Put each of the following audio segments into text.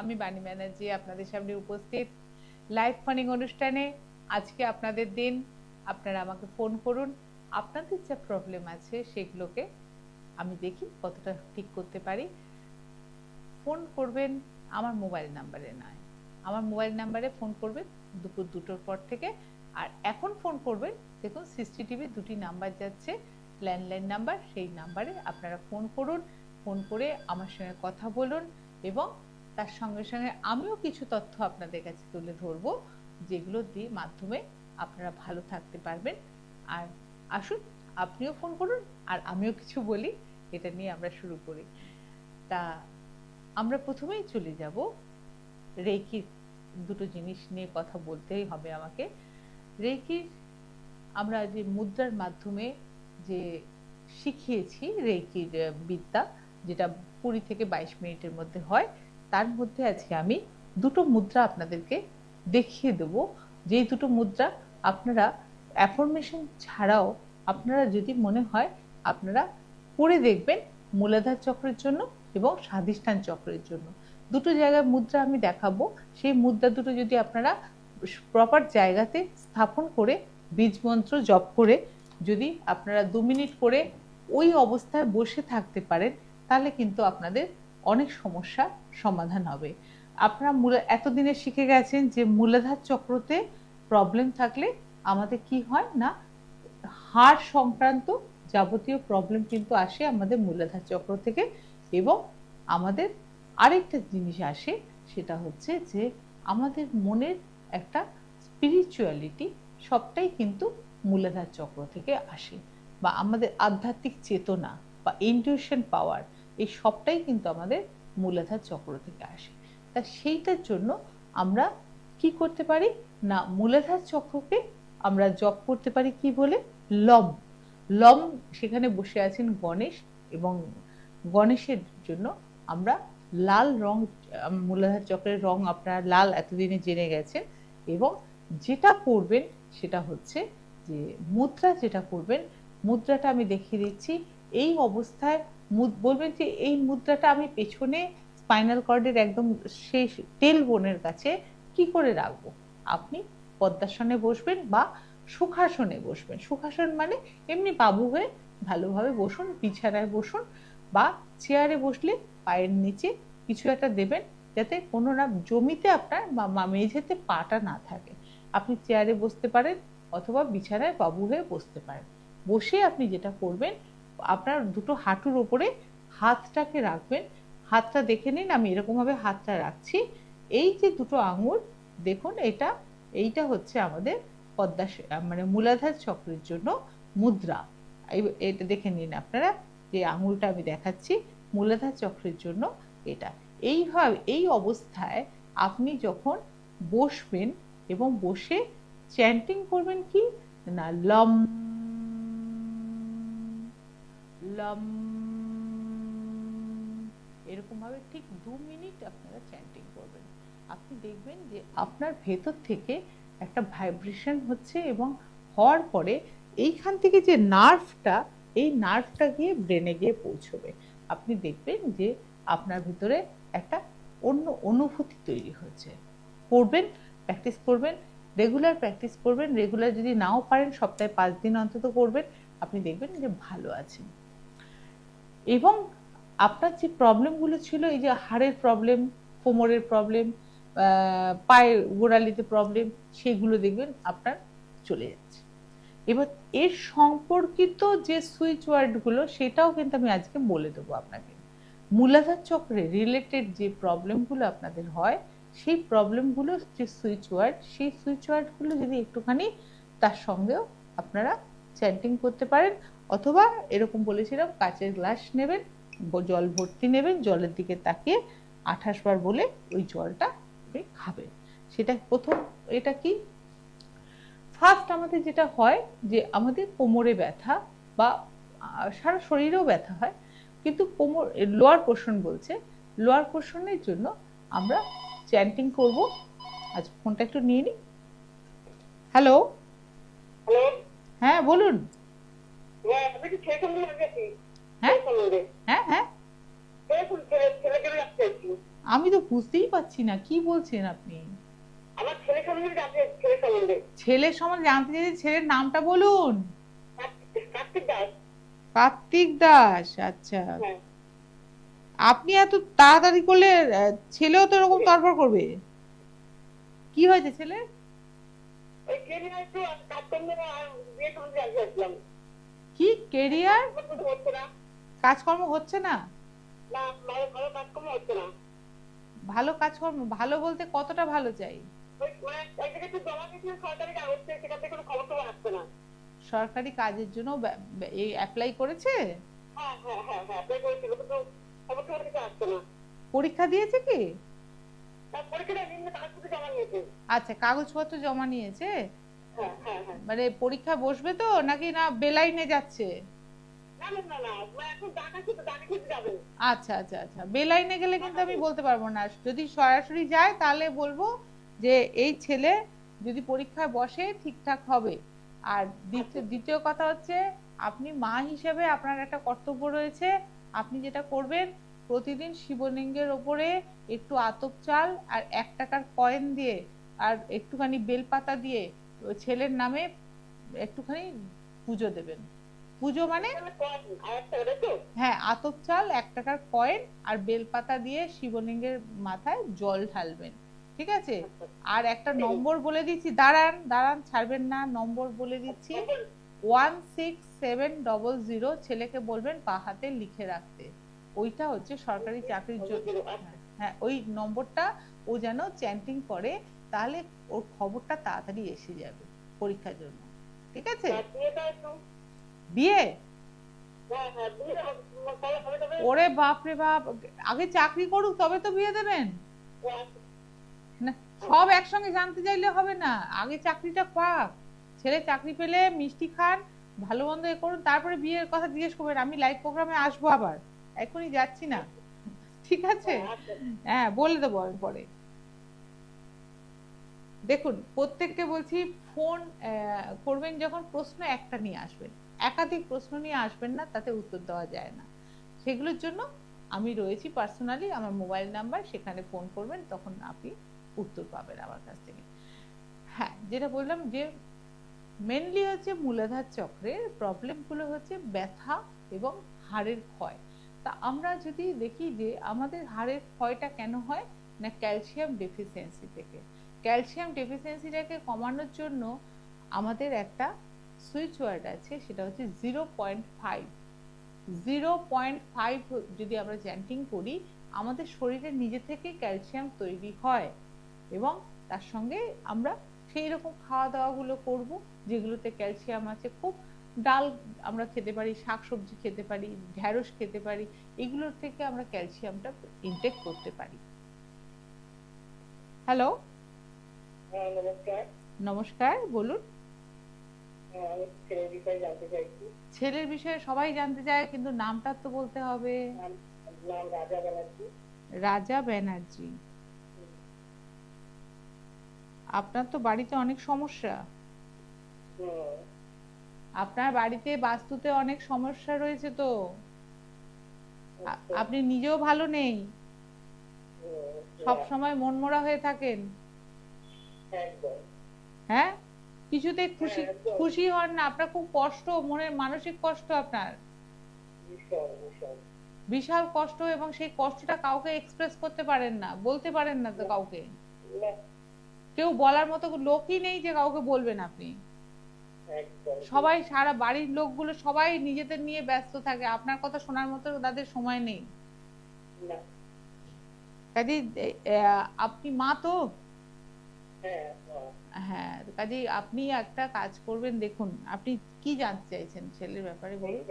আমি বাণী ব্যানার্জি আপনাদের সামনে উপস্থিত লাইভ ফোনিং অনুষ্ঠানে। আজকে আপনাদের দিন, আপনারা আমাকে ফোন করুন, আপনাদের যা প্রবলেম আছে সেগুলোকে আমি দেখি কতটা ঠিক করতে পারি। ফোন করবেন আমার মোবাইল নাম্বারে নয়, আমার মোবাইল নাম্বারে ফোন করবেন দুপুর 2টোর পর থেকে। আর এখন ফোন করবেন, দেখুন সিসিটিভি দুটি নাম্বার যাচ্ছে, ল্যান্ডলাইন নাম্বার, সেই নাম্বারে আপনারা ফোন করুন। ফোন করে আমার সঙ্গে কথা বলুন এবং তার সঙ্গে সঙ্গে আমিও কিছু তথ্য আপনাদের কাছে তুলে ধরবো, যেগুলো দিয়ে মাধ্যমে আপনারা ভালো থাকতে পারবেন। আর আসুন, আপনিও ফোন করুন আর আমিও কিছু বলি, এটা নিয়ে আমরা শুরু করি। তা আমরা প্রথমেই চলে যাব রেকির। দুটো জিনিস নিয়ে কথা বলতেই হবে আমাকে। রেকির আমরা যে মুদ্রার মাধ্যমে যে শিখিয়েছি রেকির বিদ্যা, যেটা 20 থেকে 22 মিনিটের মধ্যে হয়, তার মধ্যে আজকে আমি দুটো মুদ্রা আপনাদেরকে দেখিয়ে দেব। যেই দুটো মুদ্রা আপনারা অ্যাফার্মেশন ছাড়াও আপনারা যদি মনে হয় আপনারা করে দেখবেন মূলাধার চক্রের জন্য এবং স্বাধিষ্ঠান চক্রের জন্য। দুটো জায়গায় মুদ্রা আমি দেখাবো, সেই মুদ্রা দুটো যদি আপনারা প্রপার জায়গাতে স্থাপন করে বীজ মন্ত্র জপ করে যদি আপনারা 2 মিনিট করে ওই অবস্থায় বসে থাকতে পারেন, তাহলে কিন্তু আপনাদের অনেক সমস্যা সমাধান হবে। আপনারা এতদিনে শিখে গেছেন যে মূলাধার চক্রতে প্রবলেম থাকলে আমাদের কি হয় না, হাড় সংক্রান্ত যাবতীয় প্রবলেম কিন্তু আসে আমাদের মূলাধার চক্র থেকে। এবং আমাদের আরেকটা জিনিস আসে, সেটা হচ্ছে যে আমাদের মনের একটা স্পিরিচুয়ালিটি, সবটাই কিন্তু মূলাধার চক্র থেকে আসে। বা আমাদের আধ্যাত্মিক চেতনা বা ইনটিউশন পাওয়ার, এই সবটাই কিন্তু আমাদের মূলাধার চক্র থেকে আসে। তা সেইটার জন্য আমরা কি করতে পারি না, মূলাধার চক্রকে আমরা জপ করতে পারি কি বলে, লম। লম, সেখানে বসে আছেন গণেশ, এবং গণেশের জন্য আমরা লাল রং, মূলাধার চক্রের রং আপনারা লাল এতদিনে জেনে গেছেন। এবং যেটা করবেন সেটা হচ্ছে যে মুদ্রা যেটা করবেন, মুদ্রাটা আমি দেখিয়ে দিচ্ছি। এই অবস্থায় বলবেন যে এই মুদ্রাটা আমি পেছনে স্পাইনাল কর্ডের একদম শেষ টেল বোনের কাছে কি করে রাখবো। আপনি পদ্মাসনে বসবেন বা সুখাসনে বসবেন। সুখাসন মানে এমনি বাবু হয়ে ভালোভাবে বসুন, বিছানায় বসুন বা চেয়ারে বসলে পায়ের নিচে কিছু একটা দেবেন, যাতে কোনো না জমিতে আপনার বা মেঝেতে পাটা না থাকে। আপনি চেয়ারে বসতে পারেন অথবা বিছানায় বাবু হয়ে বসতে পারেন। বসে আপনি যেটা করবেন, আপনার দুটো হাঁটুর ওপরে হাতটাকে রাখবেন। হাতটা দেখে নিন, আমি এরকমভাবে হাতটা রাখছি। এই যে দুটো আঙুল দেখুন, এইটা হচ্ছে আমাদের মানে মূলাধার চক্রের জন্য মুদ্রা। এটা দেখে নিন আপনারা, যে আঙুলটা আমি দেখাচ্ছি মূলাধার চক্রের জন্য এটা। এইভাবে এই অবস্থায় আপনি যখন বসবেন এবং বসে চ্যান্টিং করবেন কি না, লম লম, এরকম ভাবে ঠিক 2 মিনিট আপনারা চ্যান্টিং করবেন। আপনি দেখবেন যে আপনার ভেতর থেকে একটা ভাইব্রেশন হচ্ছে, এবং হওয়ার পরে এইখান থেকে যে নার্ভটা, এই নার্ভটা গিয়ে ব্রেনে গিয়ে পৌঁছবে। আপনি দেখবেন যে আপনার ভিতরে একটা অন্য অনুভূতি তৈরি হচ্ছে। করবেন, প্র্যাকটিস করবেন, রেগুলার প্র্যাকটিস করবেন। রেগুলার যদি নাও পারেন সপ্তাহে 5 দিন অন্তত করবেন, আপনি দেখবেন যে ভালো আছেন। এবং আপনার যে প্রবলেমগুলো ছিল, এই যে হাড়ের প্রবলেম, কোমরের প্রবলেম, পায়ের গোড়ালিতে প্রবলেম, সেগুলো দেখবেন আপনার চলে যাচ্ছে। এবার এর সম্পর্কিত যে সুইচ ওয়ার্ডগুলো, সেটাও কিন্তু আমি আজকে বলে দেবো আপনাকে। মূলাধার চক্রে রিলেটেড যে প্রবলেমগুলো আপনাদের হয়, সেই প্রবলেমগুলো যে সুইচ ওয়ার্ড, সেই সুইচ ওয়ার্ডগুলো যদি একটুখানি তার সঙ্গেও আপনারা চ্যান্টিং করতে পারেন। অথবা এরকম বলেছিলাম, কাচের গ্লাস নেবেন, জল ভর্তি নেবেন, জলের দিকে তাকিয়ে 28 বার বলে ওই জলটা খাবেন। সেটা প্রথম। এটা কি ফার্স্ট আমাদের যেটা হয় যে আমাদের কোমরে ব্যথা বা সারা শরীরেও ব্যথা হয়, কিন্তু কোমর লোয়ার পোর্শন বলছে, লোয়ার পোর্শনের জন্য আমরা চ্যান্টিং করব। আজ ফোনটা একটু নিয়ে নিই। হ্যালো, হ্যাঁ বলুন। হ্যাঁ হ্যাঁ হ্যাঁ, আমি তো বুঝতেই পারছি না কি বলছেন আপনি। আমার ছেলে সম্বন্ধে জানতে, ছেলে সম্বন্ধে। ছেলের সম্বন্ধে জানতে চাইছি, ছেলের নামটা বলুন। কার্তিক দাস। কার্তিক দাস, আচ্ছা। হ্যাঁ। আপনি এত তাড়াতাড়ি করলে ছেলেও তো এরকম তড়ফড় করবে। কি হয়েছে ছেলে? ওই কেরিয়ার একটু কাজকর্ম আর বিয়ে সম্বন্ধে জানতে চাইছিলাম। কি কেরিয়ার? হচ্ছে না। কাজকর্ম হচ্ছে না? না, ভালো ভালো কাজকর্ম হচ্ছে না। ভালো কাজকর্ম, ভালো বলতে কতটা ভালো চাই? ওই মানে এক জায়গায় একটু জমা দিয়েছিলেন সরকারি কাগজ, সেখান থেকে কোনো খবর টবর আসছে না। সরকারি কাজের জন্য এই অ্যাপ্লাই করেছে? হ্যাঁ হ্যাঁ হ্যাঁ হ্যাঁ, অ্যাপ্লাই করেছিল, কিন্তু খবর টবর কিছু আসছে না। পরীক্ষা দিয়েছে কি? তার পরীক্ষাটা নিম্ন কাগজপত্র জমা নিয়েছে। আচ্ছা, কাগজপত্র জমা নিয়েছে। হ্যাঁ হ্যাঁ হ্যাঁ। মানে পরীক্ষা বসবে তো নাকি না বেলাইনে যাচ্ছে? না না না না, মানে এখন টাকা কিন্তু টাকা কিন্তু যাবেন। আচ্ছা আচ্ছা আচ্ছা, বেলাইনে গেলে কিন্তু আমি বলতে পারবো না। যদি সরাসরি যায় তাহলে বলবো যে এই ছেলে যদি পরীক্ষায় বসে ঠিকঠাক হবে। আর দ্বিতীয় কথা হচ্ছে, আপনি মা হিসেবে আপনার একটা কর্তব্য রয়েছে। আপনি যেটা করবেন, প্রতিদিন শিবলিঙ্গের ওপরে একটু আতপ চাল আর 1 টাকার কয়েন দিয়ে আর একটুখানি বেলপাতা দিয়ে ওই ছেলের নামে একটুখানি পুজো দেবেন। পুজো মানে হ্যাঁ, আতপ চাল, 1 টাকার কয়েন আর বেলপাতা দিয়ে শিবলিঙ্গের মাথায় জল ঢালবেন। ঠিক আছে? আর একটা নম্বর বলে দিচ্ছি, দাঁড়ান দাঁড়ান, ছাড়বেন না, নম্বর বলে দিচ্ছি। 16700। ছেলেকে বলবেন পা হাতে লিখে রাখতে। ওইটা হচ্ছে সরকারি চাকরির জন্য। হ্যাঁ, ওই নম্বরটা ও যেন চ্যান্টিং করে, তাহলে ওর খবরটা তাড়াতাড়ি এসে যাবে পরীক্ষার জন্য। ঠিক আছে? বিয়ে? ওরে বাপ রে বাপ, আগে চাকরি করুক তবে তো বিয়ে দেবেন। না, সব একসঙ্গে জানতে চাইলে হবে না, আগে চাকরিটা পাক। ছেলে চাকরি পেলে মিষ্টি খান, ভালো মন্দ এ করুন, তারপরে বিয়ের কথা জিজ্ঞেস করবেন। আমি লাইভ প্রোগ্রামে আসবো আবার, এখনই যাচ্ছি না। ঠিক আছে? হ্যাঁ, বলে দেবো আমি পরে। দেখুন, প্রত্যেককে বলছি, ফোন করবেন যখন প্রশ্ন একটা নিয়ে আসবেন, একাধিক প্রশ্ন নিয়ে আসবেন না, তাতে উত্তর দেওয়া যায় না। সেগুলোর জন্য আমি রয়েছি পার্সোনালি, আমার মোবাইল নাম্বার, সেখানে ফোন করবেন, তখন আপনি উত্তর পাবেন আমার কাছ থেকে। হ্যাঁ, যেটা বললাম যে মেনলি হচ্ছে মূলাধার চক্রের প্রবলেমগুলো হচ্ছে ব্যথা এবং হাড়ের ক্ষয়। তা আমরা যদি দেখি যে আমাদের হাড়ের ক্ষয়টা কেন হয় না, ক্যালসিয়াম ডেফিসিয়েন্সি থেকে। ক্যালসিয়াম ডেফিসিয়েন্সিটাকে কমানোর জন্য আমাদের একটা সুইচ ওয়ার্ড আছে, সেটা হচ্ছে 0.5। 0.5 যদি আমরা চ্যান্টিং করি, আমাদের শরীরে নিজে থেকে ক্যালসিয়াম তৈরি হয়। এবং তার সঙ্গে আমরা সেই রকম খাওয়া দাওয়াগুলো করব যেগুলোতে ক্যালসিয়াম আছে খুব। ডাল আমরা খেতে পারি, শাকসবজি খেতে পারি, ঢ্যাঁড়স খেতে পারি, এগুলোর থেকে আমরা ক্যালসিয়ামটা ইনটেক করতে পারি। হ্যালো, নমস্কার, বলুন। ছেলের বিষয়ে সবাই জানতে চায়, কিন্তু নামটা তো বলতে হবে। রাজা ব্যানার্জি। আপনার তো বাড়িতে অনেক সমস্যা। আপনার বাড়িতে বাস্তুতে অনেক সমস্যা রয়েছে তো। আপনি নিজেও ভালো নেই, সব সময় মনমরা হয়ে থাকেন। হ্যাঁ, কিছুতে খুশি খুশি হন না, আপনার খুব কষ্ট, মনের মানসিক কষ্ট আপনার বিশাল কষ্ট, এবং সেই কষ্টটা কাউকে এক্সপ্রেস করতে পারেন না, বলতে পারেন না তো কাউকে। কেউ বলার মতো লোকই নেই যে কাউকে বলবেন আপনি। সবাই, সারা বাড়ির লোকগুলো সবাই নিজেদের নিয়ে ব্যস্ত থাকে, আপনার কথা শোনার মতো তাদের সময় নেই। কাজে আপনি মা তো? হ্যাঁ, কাজে আপনি একটা কাজ করবেন, দেখুন আপনি কি জানতে চাইছেন ছেলের ব্যাপারে বলুন।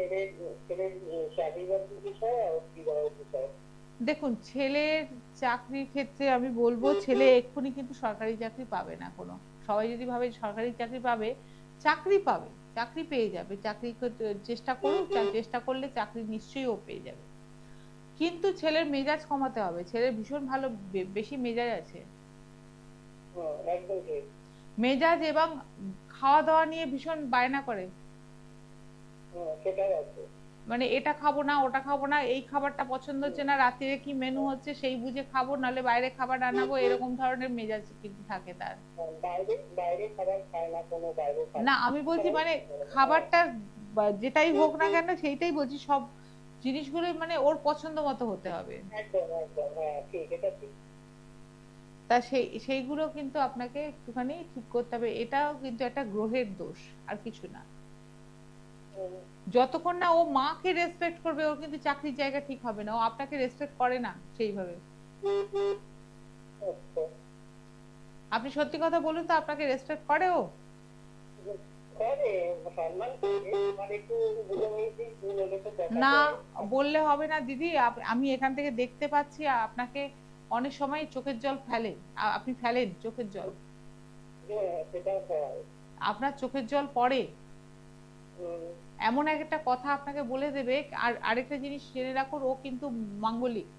দেখুন, ছেলের চাকরির ক্ষেত্রে আমি বলবো, ছেলে এক্ষুনি কিন্তু সরকারি চাকরি পাবে না কোনো। সবাই যদি ভাবে সরকারি চাকরি পাবে, চাকরি পাবে, চাকরি পেয়ে যাবে, চাকরি চেষ্টা করুক, চেষ্টা করলে চাকরি নিশ্চয়ই ও পেয়ে যাবে। কিন্তু ছেলের মেজাজ কমাতে হবে, ছেলের ভীষণ ভালো বেশি মেজাজ আছে। মেজাজ এবং খাওয়া দাওয়া নিয়ে ভীষণ বায়না করে। মানে এটা খাবো না, ওটা খাবো না, এই খাবারটা পছন্দ হচ্ছে না, রাত্রিরে কি মেনু হচ্ছে সেই বুঝে খাবো, নাহলে বাইরে খাবার আনাবো, এরকম ধরনের মেজাজ কিন্তু থাকে তার। বাইরে বাইরে খাবার খায় না, কোনো বাইরে খায় না আমি বলছি মানে খাবারটা যেটাই হোক না কেন সেইটাই বলছি, সব জিনিসগুলো মানে ওর পছন্দ মতো হতে হবে। একদম একদম, হ্যাঁ ঠিক, এটা ঠিক। তা সেইগুলো কিন্তু আপনাকে একটুখানি ঠিক করতে হবে, এটাও কিন্তু একটা গ্রহের দোষ, আর কিছু না। হুম, যতক্ষণ না ও মাকে রেসপেক্ট করবে, ওর কিন্তু চাকরির জায়গা ঠিক হবে না, ও আপনাকে রেসপেক্ট করে না সেইভাবে। আচ্ছা। আপনি সত্যি কথা বলুন তো, আপনাকে রেসপেক্ট করে ও? করে, সম্মান করে, মানে একটু বুঝে নিয়েছি, বুঝে তো দেখা না, যায়। বললে হবে না দিদি, আমি এখান থেকে দেখতে পাচ্ছি আপনাকে অনেক সময় চোখের জল ফেলেন, আপনি ফেলেন চোখের জল, হ্যাঁ, সেটা হয়। আপনার চোখের জল পড়ে, হুম, এমন একটা কথা আপনাকে বলে দেবে। আর আরেকটা জিনিস জেনে রাখুন, ও কিন্তু মাঙ্গলিক।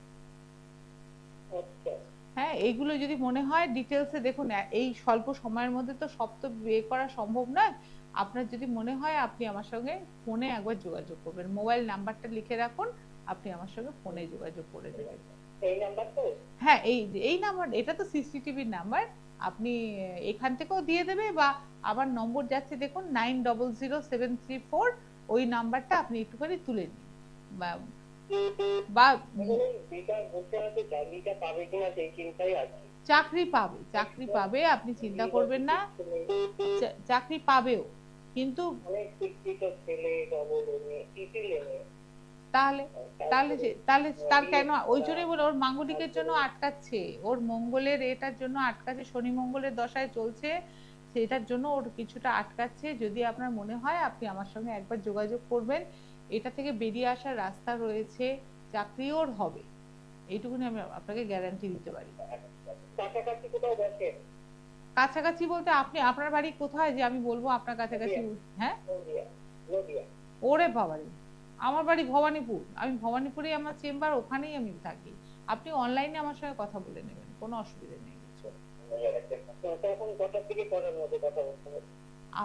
আচ্ছা। হ্যাঁ, এইগুলো যদি মনে হয় ডিটেলসে দেখুন, এই স্বল্প সময়ের মধ্যে তো সব তো বিয়ে করা সম্ভব নয়। আপনার যদি মনে হয় আপনি আমার সঙ্গে ফোনে একবার যোগাযোগ করবেন, মোবাইল নাম্বারটা লিখে রাখুন, আপনি আমার সঙ্গে ফোনে যোগাযোগ করে নেবেন। এই নাম্বার তো? হ্যাঁ, এই এই নাম্বার, এটা তো সিসিটিভির নাম্বার, আপনি এখান থেকেও দিয়ে দেবে, বা আবার নম্বর যাচ্ছে দেখুন 900734, ওই নাম্বারটা আপনি একটুখানি তুলে নিন, বা বা আসলে যেটা বলতে হবে, চাকরিটা পাবে কিনা সেই চিন্তাই আছে। চাকরি পাবে, চাকরি পাবে, আপনি চিন্তা করবেন না, চাকরি পাবেও, কিন্তু অনেক শিক্ষিত ছেলে, ডবল এমএ, ট্রিপল এমএ, তাহলে তাহলে তাহলে তার কেন, বিএড ওই করা, জন্যই বলে ওর মাঙ্গলিকের জন্য তারপরে আটকাচ্ছে, ওর মঙ্গলের এটার জন্য আটকাচ্ছে, শনি মঙ্গলের দশায় চলছে, সেটার জন্য ওর কিছুটা আটকাচ্ছে। যদি আপনার মনে হয় আপনি আমার সঙ্গে একবার যোগাযোগ করবেন, এটা থেকে বেরিয়ে আসার রাস্তা রয়েছে, চাকরি ওর হবে, এইটুকুনি আমি আপনাকে গ্যারান্টি দিতে পারি। কাছাকাছি কোথাও দেখেন? কাছাকাছি বলতে আপনি, আপনার বাড়ি কোথায় যে আমি বলবো আপনার কাছাকাছি? নদিয়া, হ্যাঁ, নদিয়া, নদিয়া। ওরে বাবারে, আমার বাড়ি ভবানীপুর, আমি ভবানীপুরে আমার চেম্বার, ওখানেই আমি থাকি। আপনি অনলাইনে আমার সঙ্গে কথা বলে নেবেন, কোনো অসুবিধা নেই কিছু। এখন কটার দিকে করার মতো কথা বলতে হবে?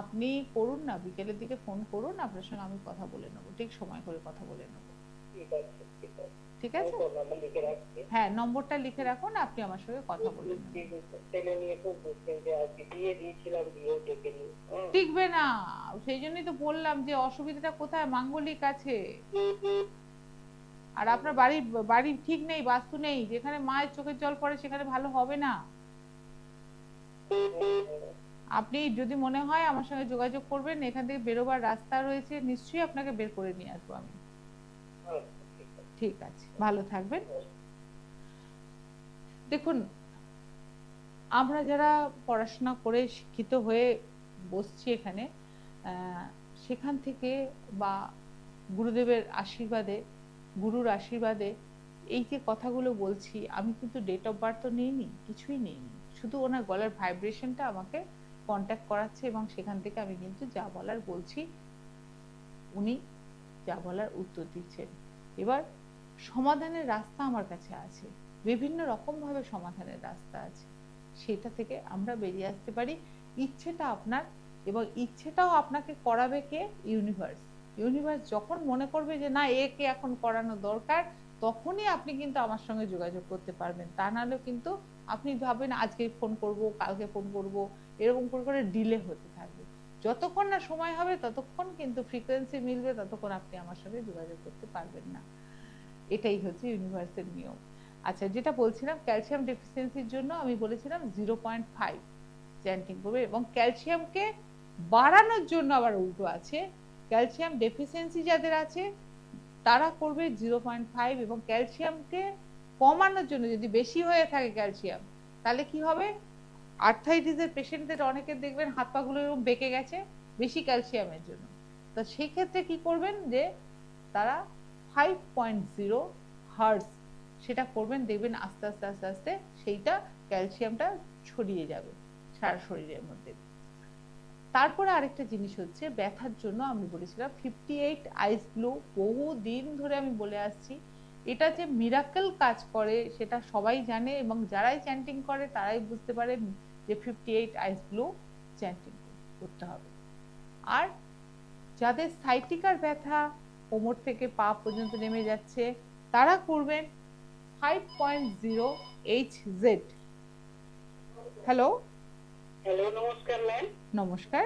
আপনি করুন না, বিকেলের দিকে ফোন করুন, আপনার সঙ্গে আমি কথা বলে নেবো, ঠিক সময় করে কথা বলে নেবো। ঠিক আছে, ঠিক আছে। ঠিক আমি আছে, ফোন নাম্বার লিখে রাখছি। হ্যাঁ নম্বরটা লিখে রাখুন, আপনি আমার সঙ্গে কথা বলে নেবেন। ছেলে নিয়ে খুব দুশ্চিন্তা আছি, বিয়ে দিয়েছিলাম, বিয়েও টেকেনি। টিকবে না, সেই জন্যই তো বললাম যে অসুবিধাটা কোথায়, মাঙ্গলিক আছে, আর আপনার বাড়ি বাড়ি ঠিক নেই, বাস্তু নেই, যেখানে মায়ের চোখের জল পড়ে সেখানে ভালো হবে না। আপনি যদি মনে হয় আমার সঙ্গে যোগাযোগ করবেন, এখান থেকে বেরোবার রাস্তা রয়েছে, নিশ্চয়ই আপনাকে বের করে নিয়ে আসবো আমি। ঠিক আছে, ভালো থাকবেন। দেখুন, আমরা যারা পড়াশোনা করে শিক্ষিত হয়ে বসছি এখানে, সেখান থেকে বা গুরুদেবের আশীর্বাদে, গুরুর আশীর্বাদে এই যে কথাগুলো বলছি, আমি কিন্তু ডেট অফ বার্থ তো নিইনি, কিছুই নিইনি, শুধু ওনার গলার ভাইব্রেশনটা আমাকে কন্ট্যাক্ট করাচ্ছে, এবং সেখান থেকে আমি কিন্তু যা বলার বলছি, উনি যা বলার উত্তর দিচ্ছেন। এবার সমাধানের রাস্তা আমার কাছে আছে, বিভিন্ন রকম ভাবে সমাধানের রাস্তা আছে, সেটা থেকে আমরা বেরিয়ে আসতে পারি। ইচ্ছেটা আপনার, এবং ইচ্ছেটাও আপনাকে করাবে কে? ইউনিভার্স। ইউনিভার্স যখন মনে করবে যে না, একে এখন করানো দরকার, তখনই আপনি কিন্তু আমার সঙ্গে যোগাযোগ করতে পারবেন, তা নাহলে কিন্তু আপনি ভাবেন আজকে ফোন করব, কালকে ফোন করব, এরকম করে করে ডিলে হতে থাকবে। যতক্ষণ না সময় হবে ততক্ষণ কিন্তু ফ্রিকোয়েন্সি মিলবে, ততক্ষণ আপনি আমার সঙ্গে যোগাযোগ করতে পারবেন না। এটাই হচ্ছে ইউনিভার্সের নিয়ম। আচ্ছা, যেটা বলছিলাম, ক্যালসিয়াম ডেফিসিয়েন্সির জন্য আমি বলেছিলাম 0.5 চ্যান্টিং করবে, এবং ক্যালসিয়ামকে বাড়ানোর জন্য আবার উল্টো আছে, ক্যালসিয়াম ডেফিসিয়েন্সি যাদের আছে তারা করবে 0.5, এবং ক্যালসিয়ামকে কমানোর জন্য, যদি বেশি হয়ে থাকে ক্যালসিয়াম, তাহলে কি হবে? আর্থাইটিসের পেশেন্টদের অনেকের দেখবেন হাত পা গুলো এরকম বেঁকে গেছে, বেশি ক্যালসিয়ামের জন্য। তো সেই ক্ষেত্রে কি করবেন, যে তারা 5.0 হার্টজ সেটা করবেন, দেখবেন আস্তে আস্তে আস্তে আস্তে সেইটা ক্যালসিয়ামটা ছড়িয়ে যাবে সারা শরীরের মধ্যে। তারপরে আরেকটা জিনিস হচ্ছে, ব্যথার জন্য আমি বলেছিলাম 58 আইস ব্লু, বহু দিন ধরে আমি বলে আসছি, এটা যে মিরাকেল কাজ করে সেটা সবাই জানে, এবং যারাই চ্যান্টিং করে তারাই বুঝতে পারে যে 58 আইস ব্লু চ্যান্টিং করতে হবে। আর যাদের সাইটিকার ব্যথা, কোমর থেকে পা পর্যন্ত নেমে যাচ্ছে, তারা করবেন 5.0 HZ। হ্যালো, হ্যালো, নমস্কার ম্যাম। নমস্কার।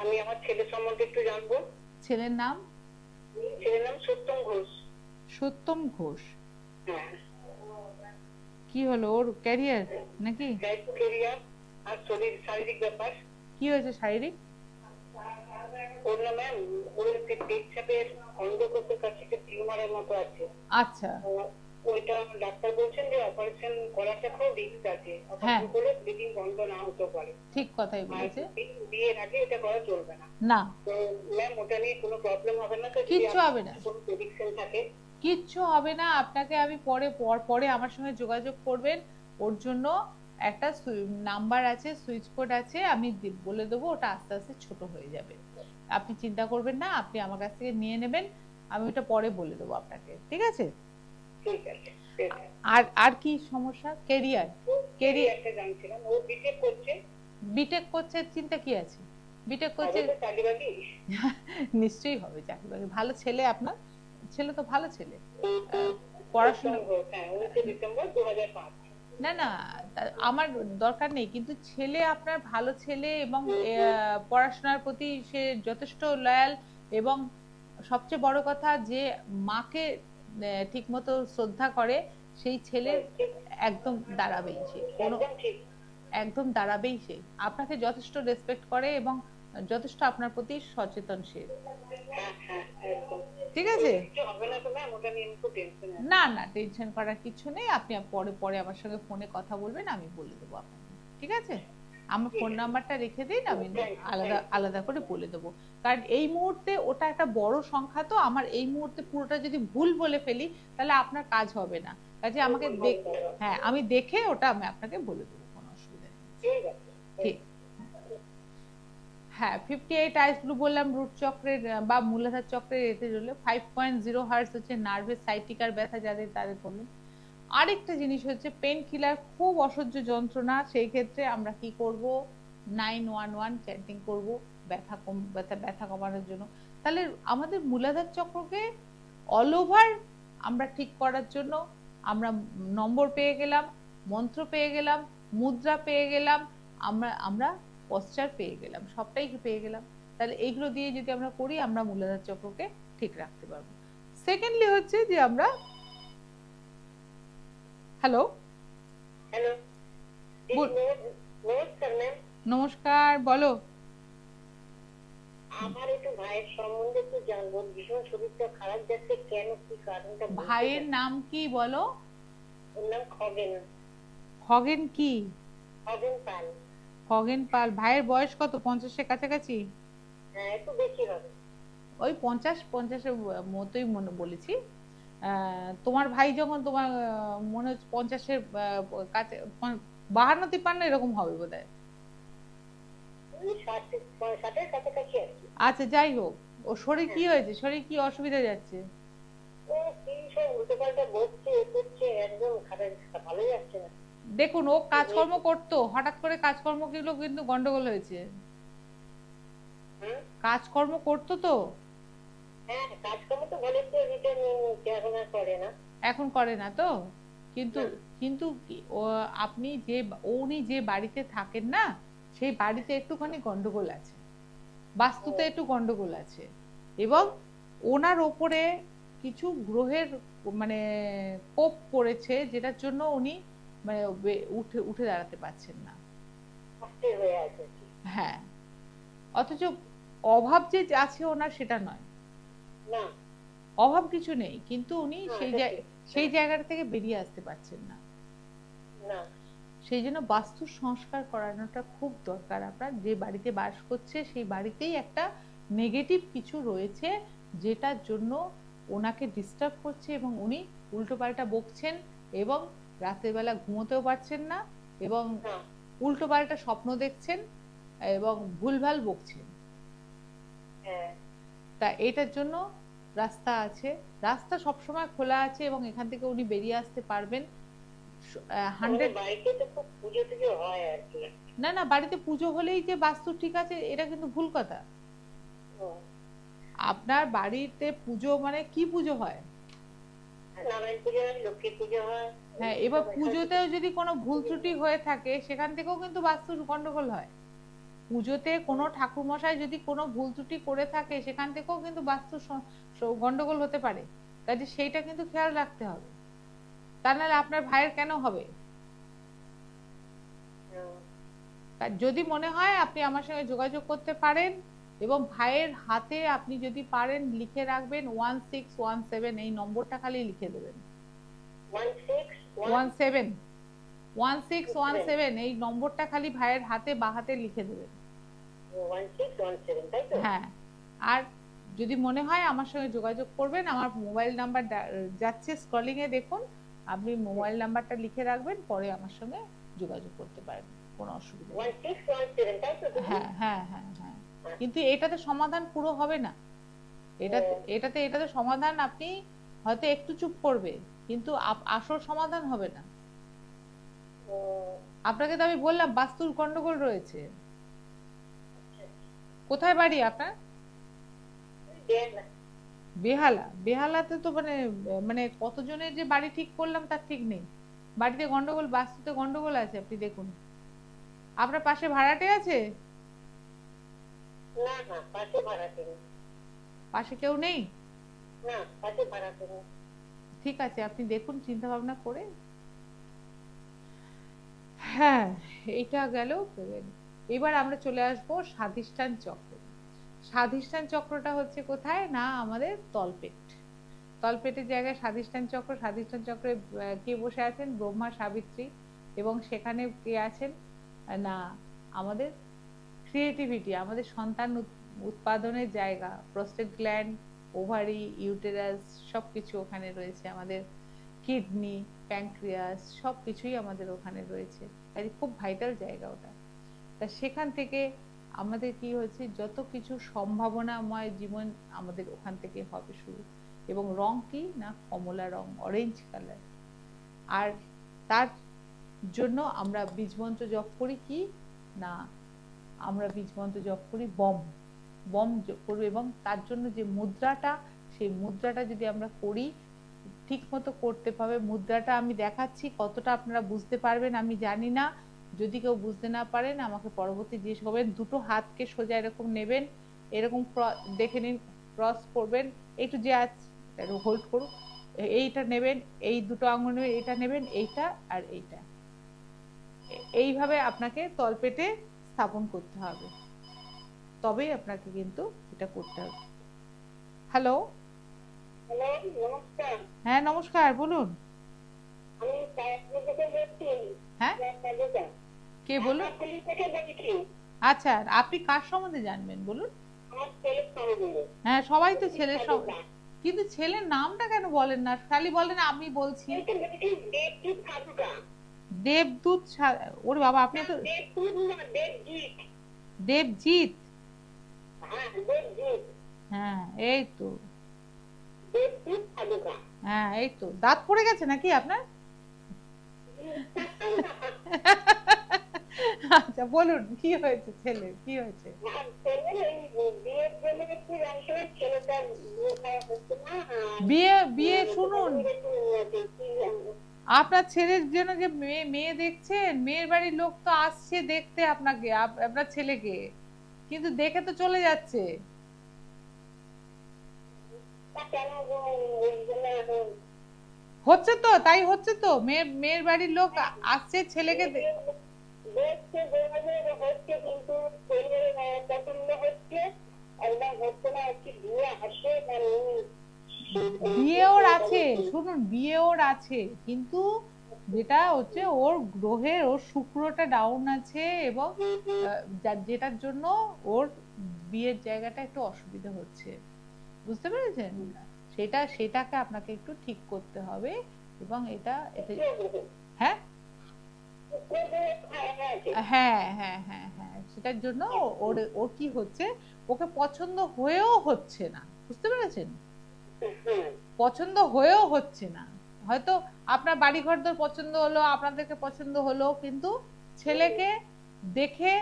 আমি আমার ছেলে সম্বন্ধে একটু জানবো। ছেলের নাম? ছেলের নাম সত্যম ঘোষ। সত্যম ঘোষ। হ্যাঁ। কি হলো, ওর ক্যারিয়ার নাকি? ক্যারিয়ার আর শরীর, শারীরিক ব্যাপার। কি হয়েছে শারীরিক? ওর না ম্যাম, ওর একটি পেচ্ছাপের অন্ধকোষের কাছে একটা টিউমারের মতো আছে। আচ্ছা, ওইটা ডাক্তার বলছেন যে অপারেশন করাটা খুব রিস্ক আছে। অপারেশন করলে ব্লিডিং বন্ধ না হতে পারে। ঠিক কথাই বলেছে। বিয়ের আগে এটা করা চলবে না। না, তো ম্যাম ওটা নিয়ে কোনো প্রবলেম হবে না তো? কিচ্ছু হবে না, কোনো প্রেডিকশন থাকে? কিচ্ছু হবে না। আপনাকে আমি পরে আমার সঙ্গে যোগাযোগ করবেন। ওর জন্য একটা নাম্বার আছে, সুইচ কোড আছে, আমি বলে দেবো। ওটা আস্তে আস্তে ছোট হয়ে যাবে, আপনি চিন্তা করবেন না। আপনি আমার কাছ থেকে নিয়ে নেবেন, আমি ওটা পরে বলে দেবো আপনাকে, ঠিক আছে? ঠিক আছে। আর আর কি সমস্যা? ক্যারিয়ার? একটা জানছিলাম, ও বিটেক করছে। বিটেক করছে, চিন্তা কি আছে? বিটেক করছে, চাকরি-বাকরি? নিশ্চয়ই হবে চাকরি বাকরি। ভালো ছেলে, আপনার ছেলে তো ভালো ছেলে, পড়াশোনা। হ্যাঁ, 19 ডিসেম্বর 2005। না না, আমার দরকার নেই, কিন্তু ছেলে আপনার ভালো ছেলে এবং পড়াশোনার প্রতি সে যথেষ্ট লয়াল, এবং সবচেয়ে বড় কথা যে মাকে ঠিকমতো শ্রদ্ধা করে, সেই ছেলে একদম দাঁড়াবেই। সে কোনো একদম দাঁড়াবেই, সে আপনাকে যথেষ্ট রেসপেক্ট করে এবং যথেষ্ট আপনার প্রতি সচেতনশীল। ঠিক আছে? না না, টেনশন করার কিছু নেই। আপনি পরে পরে আমার সঙ্গে ফোনে কথা বলবেন, আমি বলে দেবো আপনাকে, ঠিক আছে? আমার ফোন নাম্বারটা রেখে দিন, আমি আলাদা আলাদা করে বলে দেবো। কারণ এই মুহূর্তে ওটা একটা বড় সংখ্যা, তো আমার এই মুহূর্তে পুরোটা যদি ভুল বলে ফেলি তাহলে আপনার কাজ হবে না। কাজে আমাকে হ্যাঁ, আমি দেখে ওটা আমি আপনাকে বলে দেবো, কোনো অসুবিধা নেই। ঠিক। হ্যাঁ, 58 আইস ব্লু বললাম, রুট চক্রের বা মূলাধার চক্রের এতে রইল। 5.0 হার্টজ হচ্ছে নার্ভের সাইটিকার ব্যথা যাদের, তাদের বলুন। আরেকটা জিনিস হচ্ছে পেন কিলার, খুব অসহ্য যন্ত্রণা, সেই ক্ষেত্রে আমরা কি করব? 911 চ্যান্টিং করব, ব্যথা কমানোর জন্য। তাহলে আমাদের মূলাধার চক্রকে অল ওভার আমরা ঠিক করার জন্য আমরা নম্বর পেয়ে গেলাম, মন্ত্র পেয়ে গেলাম, মুদ্রা পেয়ে গেলাম, আমরা পশ্চার পেয়ে গেলাম, সবটাই পেয়ে গেলাম। তাহলে এইগুলো দিয়ে যদি আমরা করি, আমরা মূলাধার চক্রকে ঠিক রাখতে পারবো। সেকেন্ডলি হচ্ছে যে আমরা, হ্যালো হ্যালো, নমস্কার, বলো। আমার একটু ভাইয়ের সম্বন্ধে একটু জানবো। ভীষণ শরীরটা খারাপ যাচ্ছে, কেন, কি কারণটা? ভাইয়ের নাম কি বলো? ওর নাম খগেন। খগেন কি? খগেন পাল। খগেন পাল। ভাইয়ের বয়স কত? 50-এর কাছাকাছি? হ্যাঁ, একটু বেশি হবে। ওই 50-এর মতোই মনে বলেছি। তোমার ভাই যখন, তোমার মনে হচ্ছে 50-এর কাছে, 52-53 এরকম হবে বোধহয়। আচ্ছা, যাই হোক, ও শরীর কি হয়েছে? শরীর কি অসুবিধা যাচ্ছে? দেখুন, ও কাজকর্ম করতো, হঠাৎ করে কাজকর্ম গুলো কিন্তু গন্ডগোল হয়েছে। কাজকর্ম করতো তো? এখন করে না তো? কিন্তু কিন্তু আপনি যে, উনি যে বাড়িতে থাকেন না, সেই বাড়িতে একটুখানি গন্ডগোল আছে, বাস্তুতে একটু গন্ডগোল আছে, এবং ওনার ওপরে কিছু গ্রহের মানে কোপ পড়েছে, যেটার জন্য উনি মানে উঠে উঠে দাঁড়াতে পারছেন না। হ্যাঁ, অথচ অভাব যে আছে ওনার, সেটা নয়, অভাব কিছু নেই, কিন্তু উনি সেই জায়গাটা থেকে বেরিয়ে আসতে পারছেন না। সেই জন্য বাস্তু সংস্কার করানোটা খুব দরকার। আপনার যে বাড়িতে বাস করছে, সেই বাড়িতেই একটা নেগেটিভ কিছু রয়েছে, যেটার জন্য ওনাকে ডিস্টার্ব করছে, এবং উনি উল্টোপাল্টা বকছেন, এবং রাতের বেলা ঘুমোতেও পারছেন না, এবং উল্টোপাল্টা স্বপ্ন দেখছেন, এবং ভুলভাল বকছেন। তা এটার জন্য রাস্তা আছে, রাস্তা সবসময় খোলা আছে, এবং এখান থেকে উনি বেরিয়ে আসতে পারবেন। 100 না না, বাড়িতে পুজো হলেই যে বাস্তু ঠিক আছে, এটা কিন্তু ভুল কথা। আপনার বাড়িতে পুজো মানে কি পুজো হয়? নারায়ণ পুজো হয়, লক্ষ্মী পুজো হয়। হ্যাঁ, এবার পুজোতেও যদি কোনো ভুল ত্রুটি হয়ে থাকে সেখান থেকেও কিন্তু বাস্তুর গন্ডগোল হয়। পুজোতে কোনো ঠাকুরমশাই যদি কোনো ভুল ত্রুটি করে থাকে সেখান থেকেও কিন্তু বাস্তু গন্ডগোল হতে পারে। কাজে সেইটা কিন্তু খেয়াল রাখতে হবে, তা নাহলে আপনার ভাইয়ের কেন হবে। যদি মনে হয় আপনি আমার সঙ্গে যোগাযোগ করতে পারেন, এবং ভাইয়ের হাতে আপনি যদি পারেন লিখে রাখবেন 1617, এই নম্বরটা খালি লিখে দেবেন। 17 1617 এই নম্বরটা খালি ভাইয়ের হাতে বা হাতে লিখে দেবেন। 1617, তাই তো? হ্যাঁ, আর যদি মনে হয় আমার সঙ্গে যোগাযোগ করবেন, আমার মোবাইল নাম্বার যাচ্ছে স্ক্রলিং এ, দেখুন। আপনি মোবাইল নাম্বারটা লিখে রাখবেন, পরে আমার সঙ্গে যোগাযোগ করতে পারেন, কোনো অসুবিধা নেই। 1617, তাই তো? হ্যাঁ হ্যাঁ হ্যাঁ হ্যাঁ, কিন্তু এটাতে সমাধান পুরো হবে না। এটাতে সমাধান আপনি হয়তো একটু চুপ করবে, কিন্তু আসল সমাধান হবে না। আপনাকে তো আমি বললাম বাস্তুর গন্ডগোল রয়েছে। কোথায় বাড়ি আপনার? বেহালা। বেহালাতে তো মানে মানে কতজনের যে বাড়ি ঠিক করলাম তার ঠিক নেই। বাড়িতে গন্ডগোল, বাস্তুতে গন্ডগোল আছে, আপনি দেখুন। আপনার পাশে ভাড়াটে আছে? না না, পাশে ভাড়াটে নেই। পাশে কেউ নেই? না, পাশে ভাড়াটে নেই। ঠিক আছে, আপনি দেখুন চিন্তা ভাবনা করে। হ্যাঁ, এইটা গেল। এবার আমরা চলে আসবো স্বাধিষ্ঠান চক্র। স্বাধিষ্ঠান চক্রটা হচ্ছে কোথায় না, আমাদের তলপেট। তলপেটের জায়গায় স্বাধিষ্ঠান চক্র। স্বাধিষ্ঠান চক্রে কে বসে আছেন? ব্রহ্মা, সাবিত্রী। এবং সেখানে কে আছেন না, আমাদের ক্রিয়েটিভিটি, আমাদের সন্তান উৎপাদনের জায়গা, প্রস্টেট গ্ল্যান্ড, ওভারি, ইউটেরাস, সবকিছু ওখানে রয়েছে। আমাদের কিডনি, প্যানক্রিয়াস, সবকিছুই আমাদের ওখানে রয়েছে। তাই খুব ভাইটাল জায়গা ওটা। তা সেখান থেকে আমাদের কি হয়েছে, যত কিছু সম্ভাবনাময় জীবন আমাদের ওখান থেকে হবে শুরু। এবং রং কি না, কমলা রং, অরেঞ্জ কালার। আর তার জন্য আমরা বীজমন্ত্র জপ করি কি না, আমরা বীজমন্ত্র জপ করি বম বম করবো। এবং তার জন্য যে মুদ্রাটা, সেই মুদ্রাটা যদি আমরা করি, ঠিক মতো করতে পারবে। মুদ্রাটা আমি দেখাচ্ছি, কতটা আপনারা বুঝতে পারবেন আমি জানি না। যদি কেউ বুঝতে না পারেন আমাকে পরবর্তী জিজ্ঞেস করবেন। দুটো হাতকে সোজা এরকম নেবেন, এরকম দেখে নিন, ক্রস করবেন একটু, যে হোল্ড করুন। এইটা নেবেন, এই দুটো আঙুল নেবেন, এইটা নেবেন, এইটা আর এইটা, এইভাবে আপনাকে তলপেটে স্থাপন করতে হবে, তবেই আপনাকে কিন্তু এটা করতে হবে। হ্যালো। হ্যালো, নমস্কার। হ্যাঁ নমস্কার, বলুন। আমি কায়কপুর থেকে বলছি। হ্যাঁ, কে বলুন? থেকে বলছি। আচ্ছা, আপনি কার সম্বন্ধে জানবেন বলুন? আমার ছেলের সম্বন্ধে। হ্যাঁ, সবাই তো ছেলের সম্বন্ধে, কিন্তু ছেলের নামটা কেন বলেন না, খালি বলেন আমি বলছি। দেবদূত সাধুকা। দেবদূত ওরে বাবা, আপনি তো দেবদূত না, দেবজিৎ। দেবজিৎ। হ্যাঁ, দেবজিৎ। হ্যাঁ, এই তো। দেবদূত সাধুকা। হ্যাঁ, এই তো। দাঁত পড়ে গেছে নাকি আপনার? আচ্ছা বলুন, কি হয়েছে ছেলের, কি হয়েছে? বিয়ে বিয়ে শুনুন, আপনার ছেলের জন্য যে মেয়ে দেখছেন, মেয়ের বাড়ির লোক তো আসছে দেখতে আপনাকে, আপনার ছেলেকে, কিন্তু দেখে তো চলে যাচ্ছে। হচ্ছে তো, তাই হচ্ছে তো, মেয়ের বাড়ির লোক আসছে ছেলেকে দেখছে, হচ্ছে, কিন্তু ছেলের পছন্দ হচ্ছে, একদম হচ্ছে না। একটি বিয়ে আসে, বিয়ে ওর আছে, শুনুন, বিয়ে ওর আছে, কিন্তু যেটা হচ্ছে ওর গ্রহের, ওর শুক্রটা ডাউন আছে, এবং যেটার জন্য ওর বিয়ের জায়গাটা একটু অসুবিধা হচ্ছে, বুঝতে পেরেছেন? সেটাকে আপনাকে একটু ঠিক করতে হবে। এবং এটা হ্যাঁ হ্যাঁ হ্যাঁ হ্যাঁ হ্যাঁ, সেটার জন্য ওর কি হচ্ছে, ওকে পছন্দ হয়েও হচ্ছে না, বুঝতে পেরেছেন? পছন্দ হয়েও হচ্ছে না। হয়তো আপনার বাড়িঘর তো পছন্দ হলো, আপনাদেরকে পছন্দ হলো, কিন্তু ছেলেকে দেখে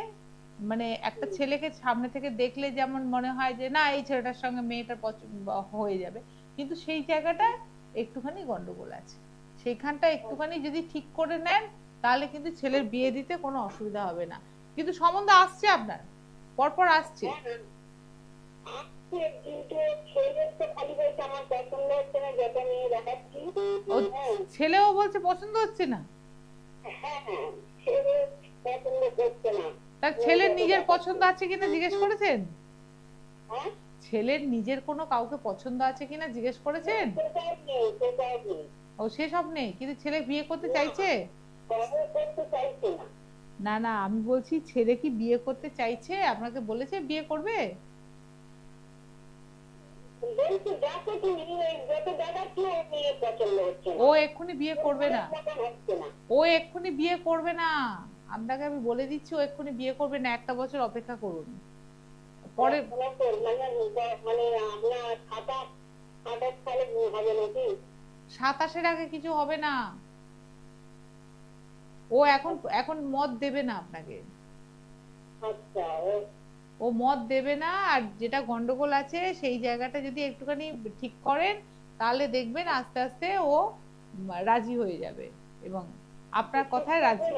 মানে একটা ছেলেকে সামনে থেকে দেখলে যেমন মনে হয় যে না এই ছেলেটার সঙ্গে মেয়েটার পছন্দ হয়ে যাবে, কিন্তু সেই জায়গাটা একটুখানি গন্ডগোল আছে। সেইখানটা একটুখানি যদি ঠিক করে নেন তাহলে কিন্তু ছেলের বিয়ে দিতে কোনো অসুবিধা হবে না। কিন্তু সম্বন্ধ আসছে আপনার, পরপর আসছে। হ্যাঁ, হ্যাঁ, আসছে, কিন্তু ছেলের তো খালি বলছে আমার পছন্দ হচ্ছে না, যেটা নিয়ে দেখাচ্ছি। ও হ্যাঁ, ছেলেও বলছে পছন্দ হচ্ছে না? হ্যাঁ, হ্যাঁ, ছেলে পছন্দ করছে না। তার মেয়ে ছেলের যত নিজের দেখাচ্ছি। পছন্দ আছে কিনা জিজ্ঞেস করেছেন? হ্যাঁ, ছেলের নিজের কোনো কাউকে পছন্দ আছে কিনা জিজ্ঞেস করেছেন? সেটাই নেই, সেটাই নেই। ও সেসব নেই, কিন্তু ছেলে বিয়ে করতে না, চাইছে? তবে করতে চাইছে না। না না, আমি বলছি ছেলে কি বিয়ে করতে চাইছে? আপনাকে বলেছে বিয়ে করবে? বলছি দেখো তুমি, যত দেখাচ্ছি ও মেয়ে পছন্দ হচ্ছে ও না, এক্ষুনি বিয়ে ওর করবে না। মনের মতন হচ্ছে না। ও এক্ষুনি বিয়ে করবে না। আপনাকে আমি বলে দিচ্ছি ও এক্ষুনি বিয়ে করবে না, একটা বছর অপেক্ষা করুন। পরে পড়াশোনা তো মানে মানে আপনার 28 সালে হবে নাকি? 27-এর আগে কিছু হবে না। ও এখন এখন মত দেবে না আপনাকে। আচ্ছা, ও মত দেবে না। আর যেটা গন্ডগোল আছে সেই জায়গাটা যদি একটুখানি ঠিক করেন তাহলে দেখবেন আস্তে আস্তে ও রাজি হয়ে যাবে এবং আপনার কথায় রাজি।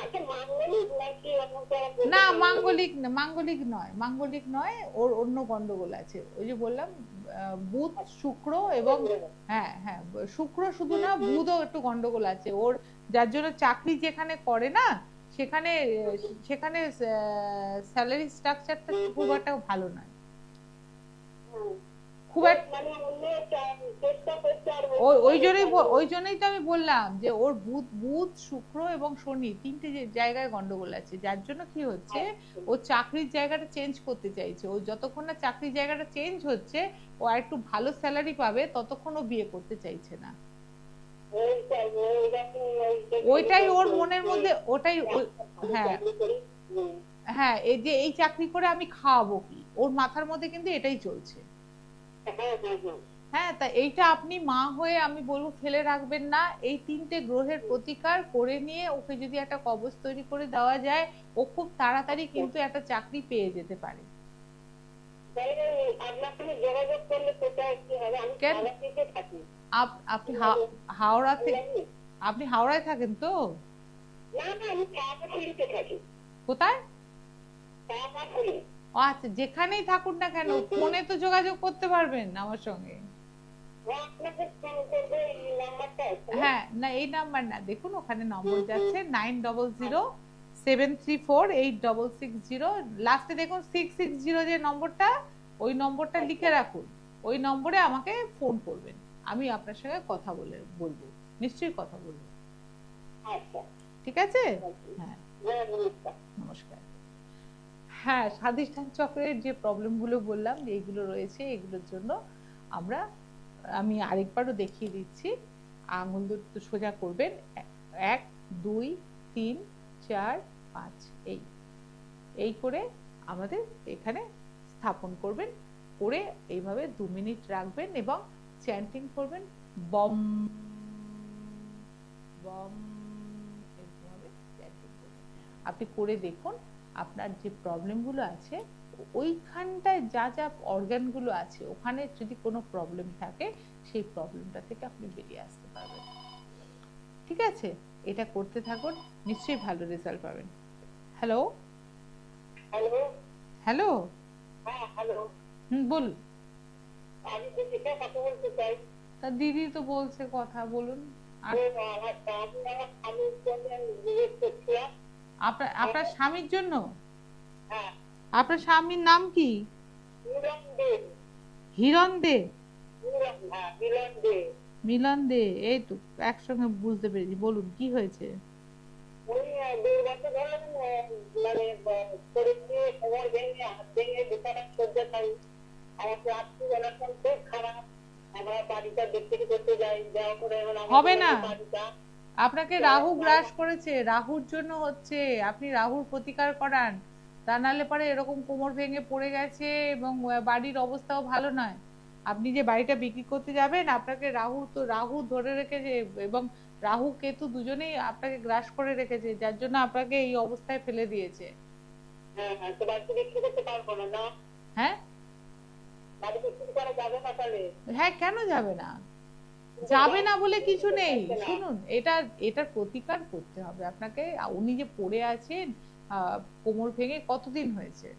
আচ্ছা, মাঙ্গলিক নাকি অন্য কারো বলতে না পারবো? মাঙ্গলিক না, মাঙ্গলিক নয়, মাঙ্গলিক নয়, ওর অন্য গন্ডগোল আছে। ওই যে বললাম বুধ শুক্র এবং হ্যাঁ হ্যাঁ শুক্র শুধু না, বুধও একটু গন্ডগোল আছে ওর, যার জন্য চাকরি যেখানে করে না সেখানে সেখানে স্যালারি স্ট্রাকচারটা খুব একটা ভালো নয়, হুম। খুব একটা। মানে অন্য চেষ্টা করছে আর ওই জন্যই ওই জন্যই তো আমি বললাম যে ওর বুধ বুধ শুক্র এবং শনি তিনটে যে জায়গায় গন্ডগোল আছে, যার জন্য কি হচ্ছে ও চাকরির জায়গাটা চেঞ্জ করতে চাইছে। ও যতক্ষণ না চাকরির জায়গাটা চেঞ্জ হচ্ছে, ও আর একটু ভালো স্যালারি পাবে ততক্ষণ ও বিয়ে করতে চাইছে না। ওইটাই ওর মনের মধ্যে, ওটাই হ্যাঁ হ্যাঁ, এই যে এই চাকরি করে আমি খাওয়াবো কি, ওর মাথার মধ্যে কিন্তু এটাই চলছে। হ্যাঁ, তা এইটা আপনি মা হয়ে আমি বলবো ফেলে রাখবেন না। এই তিনটে গ্রহের প্রতিকার করে নিয়ে ওকে যদি একটা কবচ তৈরি করে দেওয়া যায়, ও খুব তাড়াতাড়ি কিন্তু একটা চাকরি পেয়ে যেতে পারে। যোগাযোগ করলে কোথায় কি হবে? আমি কেন সারাদিকে থাকি। আপনি হাওড়া থেকে, আপনি হাওড়ায় থাকেন তো? না, না, আমি কামারখালিতে থাকি। কোথায়? কামারখালি। ও আচ্ছা, যেখানেই থাকুন না কেন ফোনে তো যোগাযোগ করতে পারবেন আমার সঙ্গে। আপনাকে ফোন করবো এই নাম্বারটা আছে না? হ্যাঁ না, এই নাম্বার না, দেখুন ওখানে নম্বর যাচ্ছে 9007348660, লাস্টে দেখুন 660 যে নম্বরটা, ওই নম্বরটা লিখে রাখুন। ওই নম্বরে আমাকে ফোন করবেন, আমি আপনার সঙ্গে কথা বলবো, নিশ্চয়ই কথা বলবো। আচ্ছা, ঠিক আছে? হ্যাঁ, হ্যাঁ, নমস্কার। নমস্কার। হ্যাঁ, স্বাধিষ্ঠান চক্রের যে প্রবলেমগুলো বললাম যে এইগুলো রয়েছে, এগুলোর জন্য আমরা, আমি আরেকবারও দেখিয়ে দিচ্ছি। আঙুল দুটো সোজা করবেন, 1 2 3 4 5, এই এই করে আমাদের এখানে স্থাপন করবেন। করে এইভাবে 2 মিনিট রাখবেন এবং চ্যান্টিং করবেন, বম বম, এইভাবে চ্যান্টিং করবেন। আপনি করে দেখুন আপনার যে প্রবলেমগুলো আছে ওইখানটায় যা যা অর্গানগুলো আছে ওখানে যদি কোনো প্রবলেম থাকে সেই প্রবলেমটা থেকে আপনি বেরিয়ে আসতে পারবেন। ঠিক আছে, এটা করতে থাকুন, নিশ্চয়ই ভালো রেজাল্ট পাবেন। Hello hello. হ্যালো, হ্যাঁ, হ্যালো। বলুন। আমি দীপিকা কথা বলতে চাই। তা দিদি তো বলছে কথা বলুন। আর আমার স্বামীর জন্য জিজ্ঞেস করছিলাম। আপনার আপনার স্বামীর জন্য? হ্যাঁ, আপনার স্বামীর নাম কি? মিলন দে। হিরণ দে? হ্যাঁ, মিলন দে। মিলন দে, এই তো একসঙ্গে বুঝতে পেরেছি। বলুন কি হয়েছে? ওই 2 বছর ধরে মানে শরীর নিয়ে কোমর ভেঙে হাত ভেঙে বিছানায় শয্যা খাই। আমার রাত্রি বেলাটা খুব খারাপ। আমরা বাড়িটা দেখতে করতে যাই, দেওয়া করে হবে না, বাড়িটা আপনাকে রাহু গ্রাস করেছে, রাহুর জন্য হচ্ছে। আপনি রাহুর প্রতিকার করান, তা নাহলে পরে এরকম কোমর ভেঙে পড়ে গেছে এবং বাড়ির অবস্থাও ভালো নয়। আপনি যে বাড়িটা বিক্রি করতে যাবেন, আপনাকে রাহু তো রাহু ধরে রেখেছে এবং রাহু কেতু দুজনেই আপনাকে গ্রাস করে রেখেছে, যার জন্য আপনাকে এই অবস্থায় ফেলে দিয়েছে। হ্যাঁ হ্যাঁ, তো বাড়িতে বিক্রি করতে পারবো না, না হ্যাঁ বাড়ি বিক্রি করা যাবে না তাহলে? হ্যাঁ, কেন যাবে না? যাবে না বলে কিছু নেই। যাচ্ছে না। শুনুন, এটার প্রতিকার করতে হবে আপনাকে। উনি যে পড়ে আছেন কোমর ভেঙে, কতদিন হয়েছে?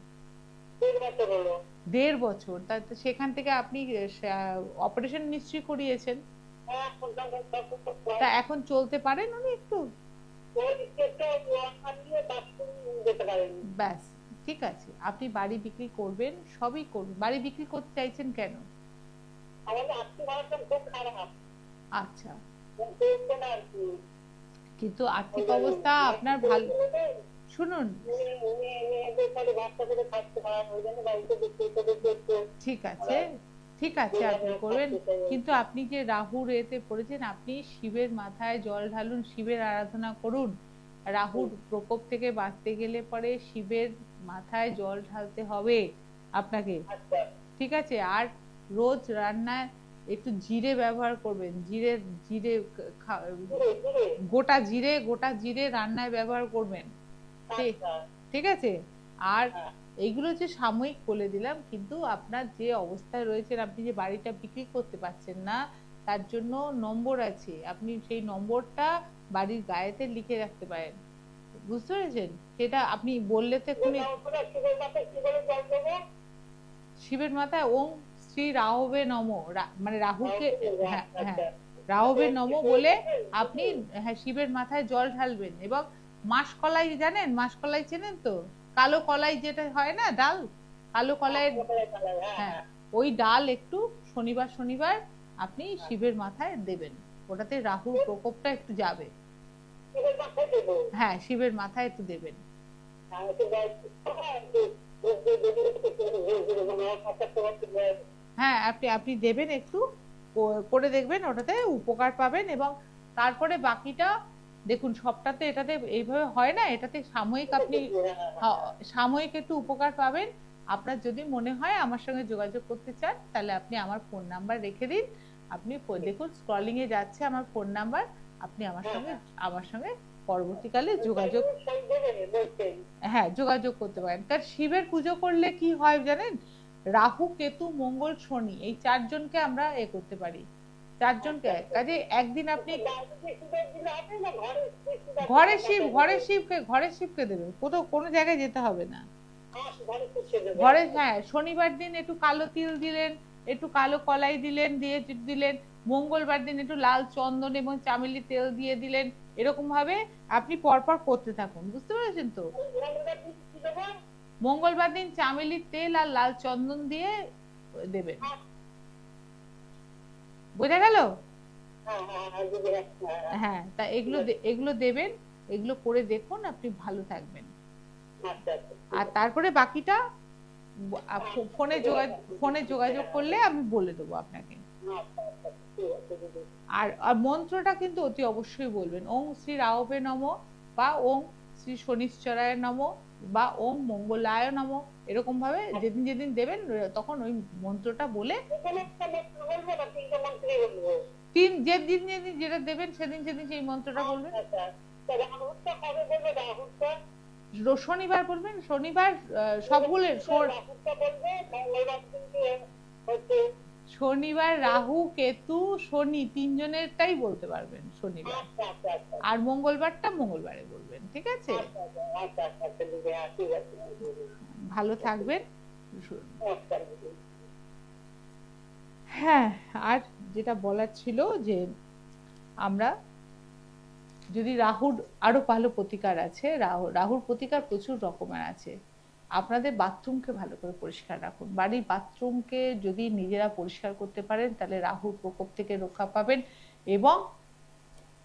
1.5 বছর হলো। 1.5 বছর। তা তো সেখান থেকে আপনি অপারেশন নিশ্চয়ই করিয়েছেন। হ্যাঁ, এখন তা এখন চলতে পারেন উনি একটু? যেতে পারেন। ব্যাস, ঠিক আছে। আপনি বাড়ি বিক্রি করবেন, সবই করবেন। বাড়ি বিক্রি করতে চাইছেন কেন? আমাদের আর্থিক অবস্থা খুব খারাপ। আচ্ছা, চলছে না আর কি। কিন্তু আর্থিক অবস্থা আপনার ভালো। শুনুন, ঠিক আছে, ঠিক আছে, আপনি করবেন। কিন্তু আপনি যে রাহুর এতে পড়েছেন, আপনি শিবের মাথায় জল ঢালুন, শিবের আরাধনা করুন। রাহুর প্রকোপ থেকে বাঁচতে গেলে পরে শিবের মাথায় জল ঢালতে হবে আপনাকে, ঠিক আছে? আর রোজ রান্নায় একটু জিরে ব্যবহার করবেন। জিরে জিরে গোটা জিরে রান্নায় ব্যবহার করবেন, ঠিক আছে? আর এইগুলো যে সাময়িক বলে দিলাম, কিন্তু আপনার যে অবস্থায় রয়েছেন, আপনি যে বাড়িটা বিক্রি করতে পারছেন না, তার জন্য নম্বর আছে। আপনি সেই নম্বরটা বাড়ির গায়েতে লিখে রাখতে পারেন, বুঝতে পেরেছেন? সেটা আপনি বললে তো এক্ষুনি। শিবের মাথায় ওম শ্রী রাহবে নমঃ, মানে রাহুকে, হ্যাঁ হ্যাঁ, রাহবে নমঃ বলে আপনি, হ্যাঁ, শিবের মাথায় জল ঢালবেন। এবং মাসকলাই জানেন? মাসকলাই চেনেন তো? কালো কলাই যেটা হয় না, ডাল, কালো কলাইয়ের, হ্যাঁ, ওই ডাল একটু শনিবার শনিবার আপনি শিবের মাথায় দেবেন। ওটাতে রাহুর প্রকোপটা একটু যাবে। হ্যাঁ, শিবের মাথায় একটু দেবেন। হ্যাঁ, আপনি আপনি দেবেন একটু, করে দেখবেন, ওটাতে উপকার পাবেন। এবং তারপরে বাকিটা দেখুন, সবটাতে এটাতে এইভাবে হয় না, এটাতে সাময়িক আপনি সাময়িক একটু উপকার পাবেন। আপনার যদি মনে হয় আমার সঙ্গে যোগাযোগ করতে চান, তাহলে আপনি আমার ফোন নাম্বার রেখে দিন। আপনি দেখুন স্ক্রলিং এ যাচ্ছে আমার ফোন নাম্বার, আপনি আমার সঙ্গে পরবর্তীকালে যোগাযোগ, হ্যাঁ, যোগাযোগ করতে পারেন। কারণ শিবের পুজো করলে কি হয় জানেন? রাহু, কেতু, মঙ্গল, শনি, এই 4 জনকে আমরা করতে পারি। 4 জনকে কাজে একদিন আপনি ঘরে শিবকে দেবেন, কোনো জায়গায় যেতে হবে না। ঘরে, হ্যাঁ, শনিবার দিন একটু কালো তিল দিলেন, একটু কালো কলাই দিলেন, দিলেন। মঙ্গলবার দিন একটু লাল চন্দন এবং চামেলি তেল দিয়ে দিলেন। এরকম ভাবে আপনি পরপর করতে থাকুন, বুঝতে পেরেছেন তো? মঙ্গলবার দিন চামেলির তেল আর লাল চন্দন দিয়ে দেবেন, বোঝা গেল? হ্যাঁ, তা এগুলো দেবেন, এগুলো করে দেখুন, আপনি ভালো থাকবেন। আর তারপরে বাকিটা ফোনে যোগাযোগ করলে আমি বলে দেবো আপনাকে। আর মন্ত্রটা কিন্তু অতি অবশ্যই বলবেন, ওম শ্রী রাহবে নমঃ, বা ওম শ্রী শনিশ্চরায় নমঃ, বা ওম মঙ্গলায় নমঃ। এরকম ভাবে যেদিন যেদিন দেবেন, তখন ওই মন্ত্রটা বলে, যেদিন যেদিন যেটা দেবেন সেদিন সেদিন সেই মন্ত্রটা বলবেন। শনিবার বলবেন, শনিবার সবগুলো, শনিবার রাহু, কেতু, শনি 3 জনেরটাই বলতে পারবেন শনিবার। আর মঙ্গলবারটা মঙ্গলবারে বলবেন, ঠিক আছে? ভালো থাকবেন। হ্যাঁ, আর যেটা বলার ছিল যে আমরা যদি রাহুর আরো ভালো প্রতিকার আছে, রাহুর প্রতিকার প্রচুর রকমের আছে। আপনাদের বাথরুমকে ভালো করে পরিষ্কার রাখুন। বাড়ির বাথরুমকে যদি নিজেরা পরিষ্কার করতে পারেন, তাহলে রাহুর প্রকোপ থেকে রক্ষা পাবেন। এবং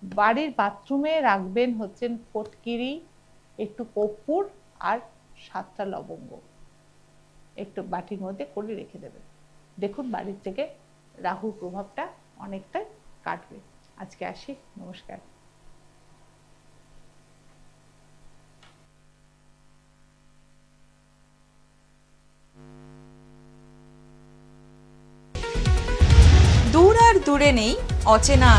বাড়ির বাথরুমে রাখবেন হচ্ছেন ফটকিরি, একটু কর্পূর আর 7টা লবঙ্গ একটু বাটির মধ্যে করে রেখে দেবেন। দেখুন বাড়ির থেকে রাহুর প্রভাবটা অনেকটা কাটবে। আজকে আসি, নমস্কার। দূর আর দূরে নেই অচেনা